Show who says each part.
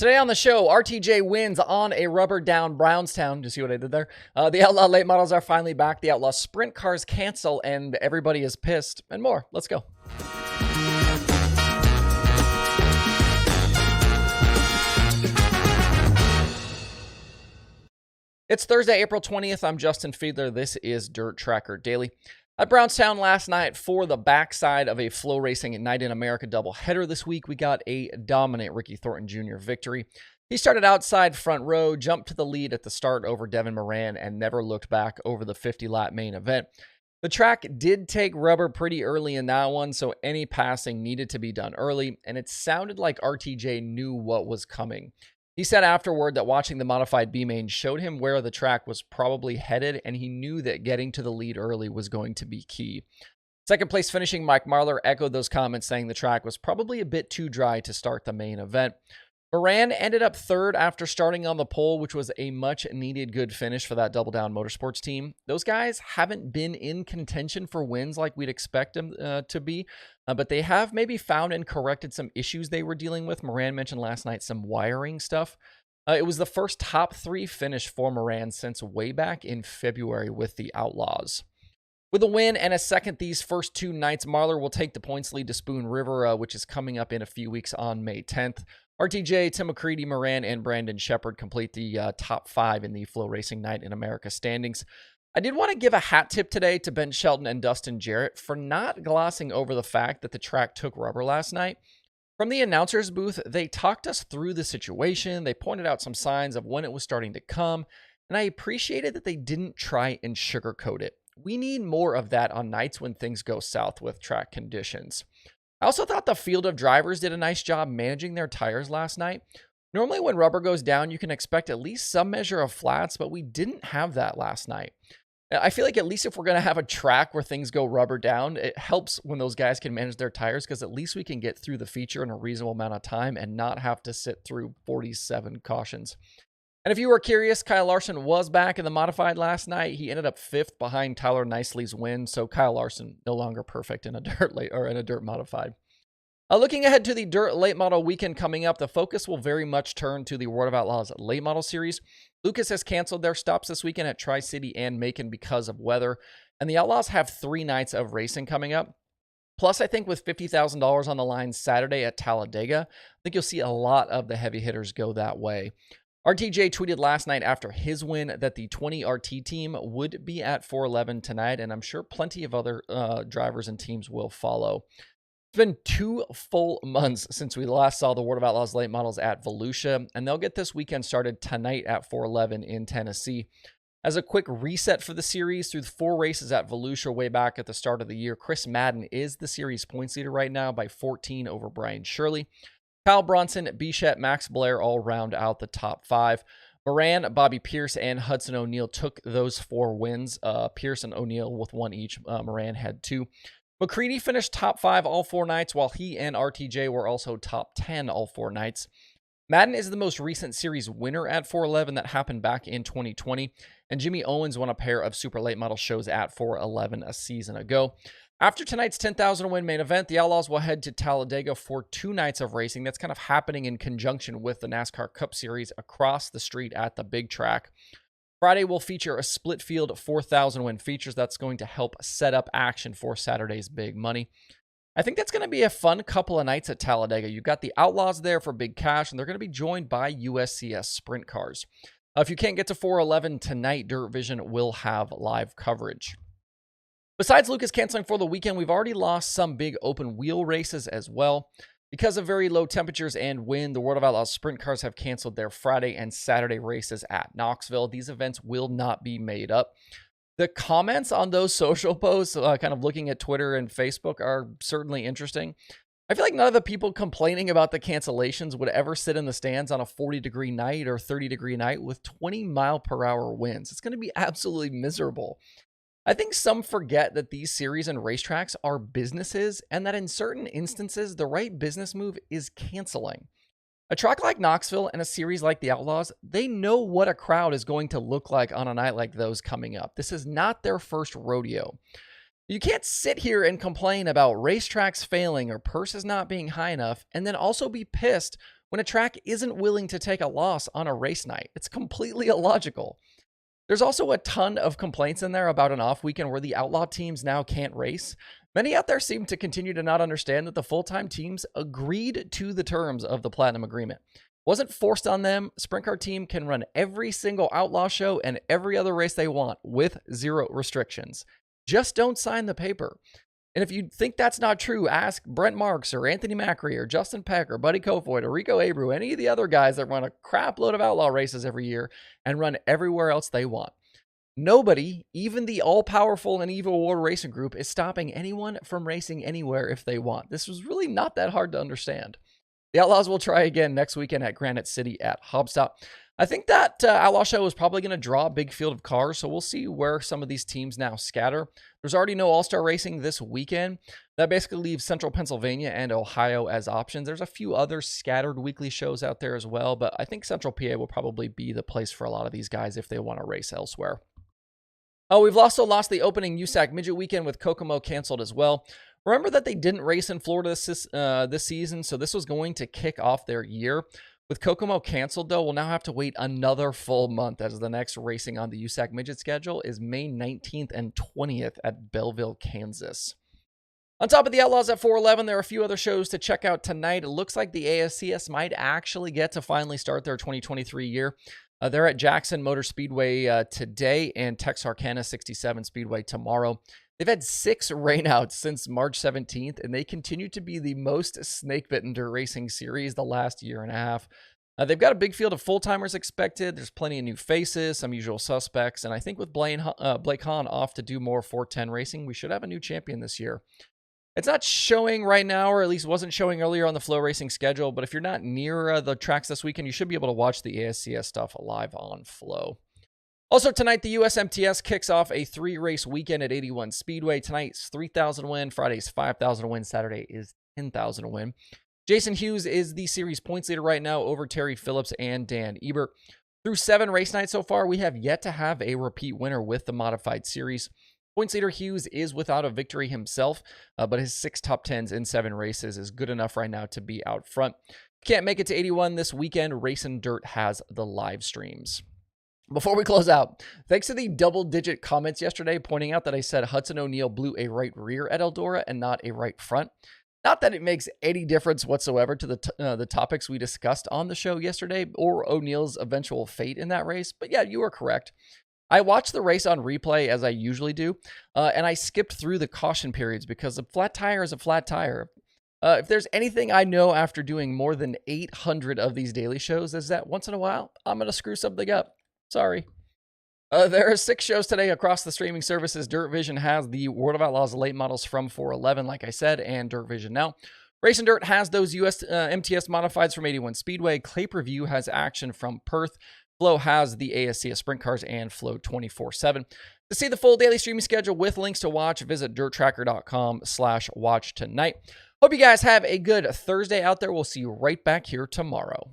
Speaker 1: Today on the show, RTJ wins on a rubber down Brownstown. Do you see what I did there? The Outlaw late models are finally back. The Outlaw sprint cars cancel and everybody is pissed and more. Let's go. It's Thursday, April 20th. I'm Justin Fiedler. This is Dirt Tracker Daily. At Brownstown last night for the backside of a Flow Racing Night in America doubleheader this week, we got a dominant Ricky Thornton Jr. victory. He started outside front row, jumped to the lead at the start over Devin Moran, and never looked back over the 50-lap main event. The track did take rubber pretty early in that one, so any passing needed to be done early, and it sounded like RTJ knew what was coming. He said afterward that watching the modified B-main showed him where the track was probably headed, and he knew that getting to the lead early was going to be key. Second place finishing Mike Marlar echoed those comments, saying the track was probably a bit too dry to start the main event. Moran ended up third after starting on the pole, which was a much-needed good finish for that Double Down Motorsports team. Those guys haven't been in contention for wins like we'd expect them to be, but they have maybe found and corrected some issues they were dealing with. Moran mentioned last night some wiring stuff. It was the first top three finish for Moran since way back in February with the Outlaws. With a win and a second these first two nights, Marlar will take the points lead to Spoon River, which is coming up in a few weeks on May 10th. RTJ, Tim McCready, Moran, and Brandon Shepard complete the top five in the Flow Racing Night in America standings. I did want to give a hat tip today to Ben Shelton and Dustin Jarrett for not glossing over the fact that the track took rubber last night. From the announcer's booth, they talked us through the situation. They pointed out some signs of when it was starting to come, and I appreciated that they didn't try and sugarcoat it. We need more of that on nights when things go south with track conditions. I also thought the field of drivers did a nice job managing their tires last night. Normally when rubber goes down, you can expect at least some measure of flats, but we didn't have that last night. I feel like at least if we're going to have a track where things go rubber down, it helps when those guys can manage their tires because at least we can get through the feature in a reasonable amount of time and not have to sit through 47 cautions. And if you were curious, Kyle Larson was back in the modified last night. He ended up fifth behind Tyler Nicely's win, so Kyle Larson no longer perfect in a dirt modified. Looking ahead to the dirt late model weekend coming up, the focus will very much turn to the World of Outlaws late model series. Lucas has canceled their stops this weekend at Tri-City and Macon because of weather, and the Outlaws have 3 nights of racing coming up. Plus, I think with $50,000 on the line Saturday at Talladega, I think you'll see a lot of the heavy hitters go that way. RTJ tweeted last night after his win that the 20 RT team would be at 411 tonight, and I'm sure plenty of other drivers and teams will follow. It's been 2 full months since we last saw the World of Outlaws late models at Volusia, and they'll get this weekend started tonight at 411 in Tennessee. As a quick reset for the series, through the 4 races at Volusia way back at the start of the year, Chris Madden is the series points leader right now by 14 over Brian Shirley. Kyle Bronson, Bichette, Max Blair all round out the top 5. Moran, Bobby Pierce, and Hudson O'Neill took those 4 wins. Pierce and O'Neill with 1 each. Moran had 2. McCready finished top 5 all 4 nights, while he and RTJ were also top 10 all 4 nights. Madden is the most recent series winner at 411 that happened back in 2020, and Jimmy Owens won a pair of super late model shows at 411 a season ago. After tonight's 10,000 win main event, the Outlaws will head to Talladega for 2 nights of racing. That's kind of happening in conjunction with the NASCAR Cup Series across the street at the big track. Friday will feature a split field 4,000 win features that's going to help set up action for Saturday's big money. I think that's going to be a fun couple of nights at Talladega. You've got the Outlaws there for big cash, and they're going to be joined by USCS sprint cars. If you can't get to 411 tonight, Dirt Vision will have live coverage. Besides Lucas canceling for the weekend, we've already lost some big open wheel races as well. Because of very low temperatures and wind, the World of Outlaws sprint cars have canceled their Friday and Saturday races at Knoxville. These events will not be made up. The comments on those social posts, kind of looking at Twitter and Facebook, are certainly interesting. I feel like none of the people complaining about the cancellations would ever sit in the stands on a 40-degree night or 30-degree night with 20-mile-per-hour winds. It's going to be absolutely miserable. I think some forget that these series and racetracks are businesses and that in certain instances, the right business move is canceling. A track like Knoxville and a series like the Outlaws, they know what a crowd is going to look like on a night like those coming up. This is not their first rodeo. You can't sit here and complain about racetracks failing or purses not being high enough and then also be pissed when a track isn't willing to take a loss on a race night. It's completely illogical. There's also a ton of complaints in there about an off weekend where the Outlaw teams now can't race. Many out there seem to continue to not understand that the full-time teams agreed to the terms of the Platinum Agreement. Wasn't forced on them. Sprint car team can run every single Outlaw show and every other race they want with zero restrictions. Just don't sign the paper. And if you think that's not true, ask Brent Marks or Anthony Macri or Justin Peck or Buddy Kofoid or Rico Abreu, any of the other guys that run a crap load of Outlaw races every year and run everywhere else they want. Nobody, even the all-powerful and evil War Racing Group, is stopping anyone from racing anywhere if they want. This was really not that hard to understand. The Outlaws will try again next weekend at Granite City at Hobstop. I think that Outlaw show is probably going to draw a big field of cars, so we'll see where some of these teams now scatter. There's already no All-Star racing this weekend. That basically leaves Central Pennsylvania and Ohio as options. There's a few other scattered weekly shows out there as well, but I think Central PA will probably be the place for a lot of these guys if they want to race elsewhere. Oh, we've also lost the opening USAC Midget Weekend with Kokomo canceled as well. Remember that they didn't race in Florida this season, so this was going to kick off their year. With Kokomo canceled, though, we'll now have to wait another full month as the next racing on the USAC Midget schedule is May 19th and 20th at Belleville, Kansas. On top of the Outlaws at 411, there are a few other shows to check out tonight. It looks like the ASCS might actually get to finally start their 2023 year. They're at Jackson Motor Speedway today and Texarkana 67 Speedway tomorrow. They've had 6 rainouts since March 17th, and they continue to be the most snake-bitten dirt racing series the last year and a half. They've got a big field of full-timers expected. There's plenty of new faces, some usual suspects, and I think with Blake Hahn off to do more 410 racing, we should have a new champion this year. It's not showing right now, or at least wasn't showing earlier on the Flow Racing schedule, but if you're not near the tracks this weekend, you should be able to watch the ASCS stuff live on Flow. Also tonight, the USMTS kicks off a 3-race weekend at 81 Speedway. Tonight's 3,000 win, Friday's 5,000 win, Saturday is 10,000 win. Jason Hughes is the series points leader right now over Terry Phillips and Dan Ebert. Through 7 race nights so far, we have yet to have a repeat winner with the modified series. Points leader Hughes is without a victory himself, but his 6 top 10s in 7 races is good enough right now to be out front. Can't make it to 81 this weekend. Racing Dirt has the live streams. Before we close out, thanks to the double-digit comments yesterday pointing out that I said Hudson O'Neal blew a right rear at Eldora and not a right front. Not that it makes any difference whatsoever to the topics we discussed on the show yesterday or O'Neal's eventual fate in that race, but yeah, you are correct. I watched the race on replay as I usually do, and I skipped through the caution periods because a flat tire is a flat tire. If there's anything I know after doing more than 800 of these daily shows is that once in a while, I'm going to screw something up. Sorry. There are 6 shows today across the streaming services. Dirt Vision has the World of Outlaws late models from 411, like I said, and Dirt Vision now. Racing Dirt has those MTS modifieds from 81 Speedway. Clay Per-View has action from Perth. Flow has the ASCS Sprint Cars and Flow 24/7. To see the full daily streaming schedule with links to watch, visit dirttracker.com/watch tonight. Hope you guys have a good Thursday out there. We'll see you right back here tomorrow.